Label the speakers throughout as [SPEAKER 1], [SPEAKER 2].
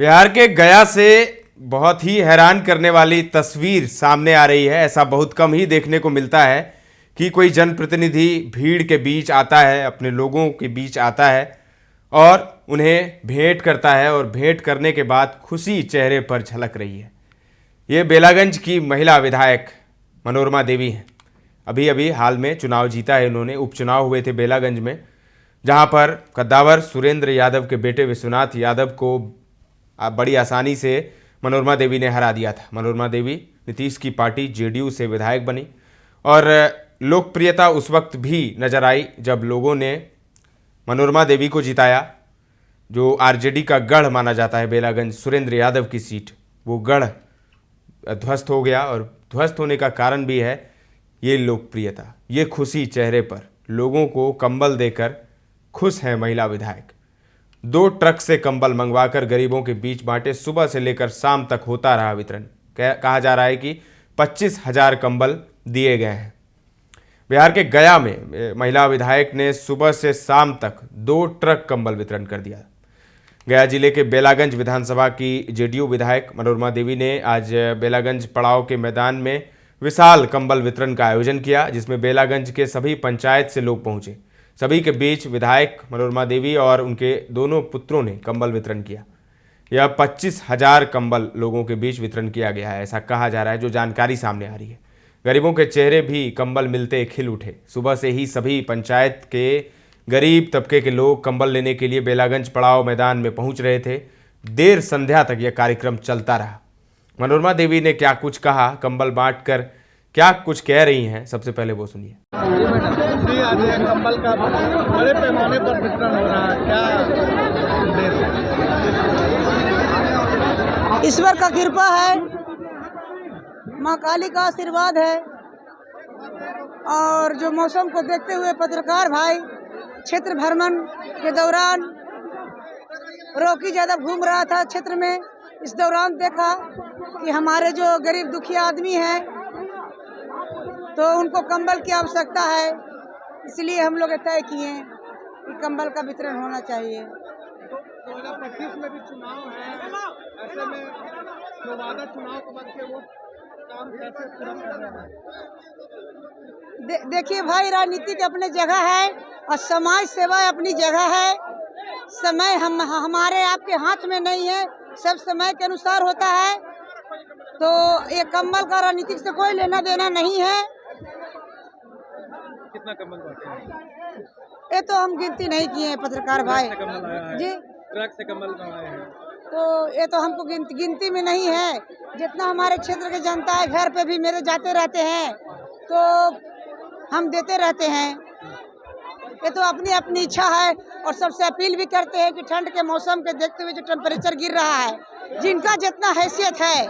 [SPEAKER 1] बिहार के गया से बहुत ही हैरान करने वाली तस्वीर सामने आ रही है। ऐसा बहुत कम ही देखने को मिलता है कि कोई जनप्रतिनिधि भीड़ के बीच आता है, अपने लोगों के बीच आता है और उन्हें भेंट करता है और भेंट करने के बाद खुशी चेहरे पर झलक रही है। ये बेलागंज की महिला विधायक मनोरमा देवी हैं। अभी अभी हाल में चुनाव जीता है इन्होंने। उपचुनाव हुए थे बेलागंज में, जहां पर कद्दावर सुरेंद्र यादव के बेटे विश्वनाथ यादव को बड़ी आसानी से मनोरमा देवी ने हरा दिया था। मनोरमा देवी नीतीश की पार्टी जेडीयू से विधायक बनी और लोकप्रियता उस वक्त भी नजर आई जब लोगों ने मनोरमा देवी को जिताया। जो आरजेडी का गढ़ माना जाता है बेलागंज, सुरेंद्र यादव की सीट, वो गढ़ ध्वस्त हो गया और ध्वस्त होने का कारण भी है ये लोकप्रियता, ये खुशी चेहरे पर। लोगों को कंबल देकर खुश है महिला विधायक। 2 ट्रक से कंबल मंगवाकर गरीबों के बीच बांटे। सुबह से लेकर शाम तक होता रहा वितरण। कहा जा रहा है कि 25,000 कंबल दिए गए हैं। बिहार के गया में महिला विधायक ने सुबह से शाम तक 2 ट्रक कंबल वितरण कर दिया। गया जिले के बेलागंज विधानसभा की जेडीयू विधायक मनोरमा देवी ने आज बेलागंज पड़ाव के मैदान में विशाल कंबल वितरण का आयोजन किया, जिसमें बेलागंज के सभी पंचायत से लोग पहुंचे। सभी के बीच विधायक मनोरमा देवी और उनके दोनों पुत्रों ने कंबल वितरण किया। यह 25,000 कंबल लोगों के बीच वितरण किया गया है, ऐसा कहा जा रहा है, जो जानकारी सामने आ रही है। गरीबों के चेहरे भी कंबल मिलते खिल उठे। सुबह से ही सभी पंचायत के गरीब तबके के लोग कंबल लेने के लिए बेलागंज पड़ाव मैदान में पहुंच रहे थे। देर संध्या तक यह कार्यक्रम चलता रहा। मनोरमा देवी ने क्या कुछ कहा, कंबल बांटकर क्या कुछ कह रही हैं, सबसे पहले वो सुनिए।
[SPEAKER 2] कंबल का बड़े पैमाने पर वितरण हो रहा है, क्या उद्देश्य है?
[SPEAKER 3] ईश्वर का कृपा है, माँ काली का आशीर्वाद है और जो मौसम को देखते हुए पत्रकार भाई क्षेत्र भ्रमण के दौरान रॉकी ज़्यादा घूम रहा था क्षेत्र में, इस दौरान देखा कि हमारे जो गरीब दुखिया आदमी हैं तो उनको कंबल की आवश्यकता है, इसलिए हम लोग तय किए कि कंबल का वितरण होना चाहिए।
[SPEAKER 2] 2025 में भी चुनाव है, ऐसे में जो वादा चुनाव को बच के वो काम कैसे पूरा कर रहे हैं?
[SPEAKER 3] देखिए भाई, राजनीति की अपनी जगह है और समाज सेवा अपनी जगह है। समय हमारे आपके हाथ में नहीं है, सब समय के अनुसार होता है। तो ये कंबल का राजनीति से कोई लेना देना नहीं है।
[SPEAKER 2] कितना कंबल बांटे हैं?
[SPEAKER 3] ये तो हम गिनती नहीं किए हैं पत्रकार भाई जी।
[SPEAKER 2] ट्रक से कंबल मंगाए हैं
[SPEAKER 3] तो ये तो हमको गिनती में नहीं है। जितना हमारे क्षेत्र के जनता है, घर पे भी मेरे जाते रहते हैं तो हम देते रहते हैं। ये तो अपनी अपनी इच्छा है और सबसे अपील भी करते हैं कि ठंड के मौसम के देखते हुए जो टेम्परेचर गिर रहा है, जिनका जितना हैसियत है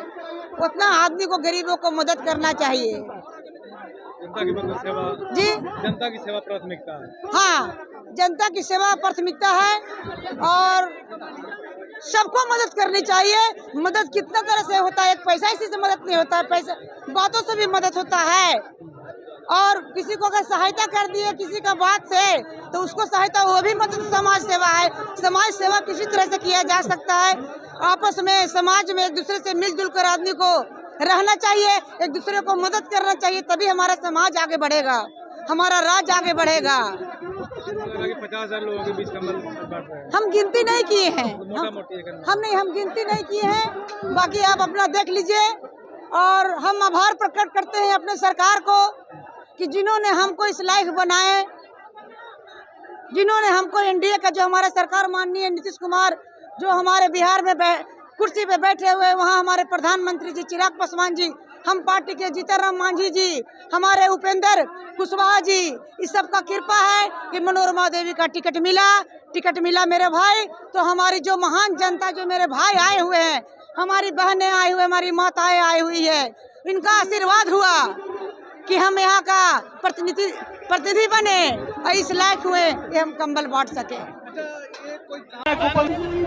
[SPEAKER 3] उतना आदमी को, गरीबों को मदद करना चाहिए।
[SPEAKER 2] जनता की सेवा
[SPEAKER 3] जी,
[SPEAKER 2] जनता की सेवा प्राथमिकता है।
[SPEAKER 3] हाँ, जनता की सेवा प्राथमिकता है और सबको मदद करनी चाहिए। मदद कितना तरह से होता है, एक पैसा इसी से मदद नहीं होता है, पैसा बातों से भी मदद होता है। और किसी को अगर सहायता कर दिए किसी का बात से तो उसको सहायता, वो भी मदद समाज सेवा है। समाज सेवा किसी तरह से किया जा सकता है। आपस में समाज में एक दूसरे से मिलजुल कर आदमी को रहना चाहिए, एक दूसरे को मदद करना चाहिए, तभी हमारा समाज आगे बढ़ेगा, हमारा राज्य आगे बढ़ेगा।
[SPEAKER 2] 50,000 लोगों के बीच कंबल बांट रहे हैं।
[SPEAKER 3] हम गिनती नहीं किए हैं, हम गिनती नहीं किए हैं। बाकी आप अपना देख लीजिए और हम आभार प्रकट करते हैं अपने सरकार को कि जिन्होंने हमको इस लायक बनाए, जिन्होंने हमको एनडीए का, जो हमारा सरकार माननीय नीतीश कुमार जो हमारे बिहार में कुर्सी पे बैठे हुए, वहाँ हमारे प्रधानमंत्री जी चिराग पासवान जी, हम पार्टी के जीतनराम मांझी जी, हमारे उपेंद्र कुशवाहा जी, इस सब का कृपा है कि मनोरमा देवी का टिकट मिला मेरे भाई। तो हमारी जो महान जनता, जो मेरे भाई आए हुए हैं, हमारी बहनें आई हुई, हमारी माताएं आई हुई है, इनका आशीर्वाद हुआ कि हम यहाँ का प्रतिनिधि बने और इस लायक हुए कि हम कंबल बांट सके।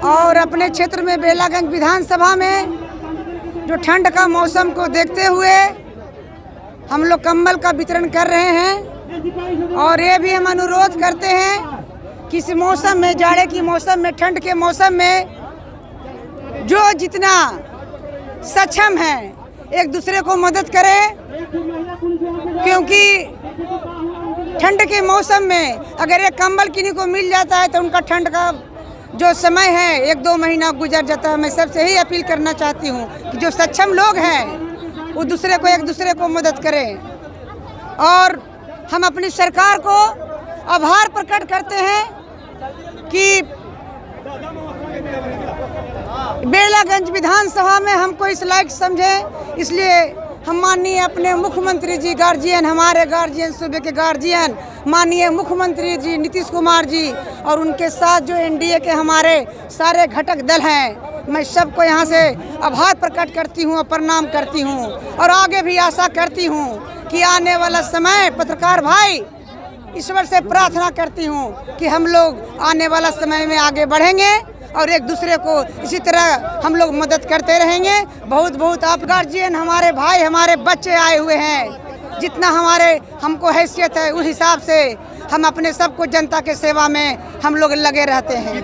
[SPEAKER 3] और अपने क्षेत्र में बेलागंज विधानसभा में जो ठंड का मौसम को देखते हुए हम लोग कंबल का वितरण कर रहे हैं और ये भी हम अनुरोध करते हैं कि इस मौसम में, जाड़े की मौसम में, ठंड के मौसम में जो जितना सक्षम है एक दूसरे को मदद करें, क्योंकि ठंड के मौसम में अगर एक कंबल किन्हीं को मिल जाता है तो उनका ठंड का जो समय है 1-2 महीना गुजर जाता है। मैं सबसे ही अपील करना चाहती हूँ कि जो सक्षम लोग हैं वो एक दूसरे को मदद करें। और हम अपनी सरकार को आभार प्रकट करते हैं कि बेलागंज विधानसभा में हमको इस लायक समझे, इसलिए हम माननीय अपने मुख्यमंत्री जी गार्जियन, हमारे गार्जियन, सूबे के गार्जियन माननीय मुख्यमंत्री जी नीतीश कुमार जी और उनके साथ जो एनडीए के हमारे सारे घटक दल हैं, मैं सबको यहाँ से आभार प्रकट करती हूँ और प्रणाम करती हूँ। और आगे भी आशा करती हूँ कि आने वाला समय, पत्रकार भाई, ईश्वर से प्रार्थना करती हूँ कि हम लोग आने वाला समय में आगे बढ़ेंगे और एक दूसरे को इसी तरह हम लोग मदद करते रहेंगे। बहुत बहुत आप गार्जियन, हमारे भाई, हमारे बच्चे आए हुए हैं, जितना हमको हैसियत है उस हिसाब से हम अपने सबको जनता के सेवा में हम लोग लगे रहते हैं।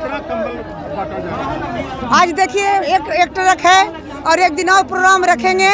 [SPEAKER 3] आज देखिए एक ट्रक है और एक दिन और प्रोग्राम रखेंगे।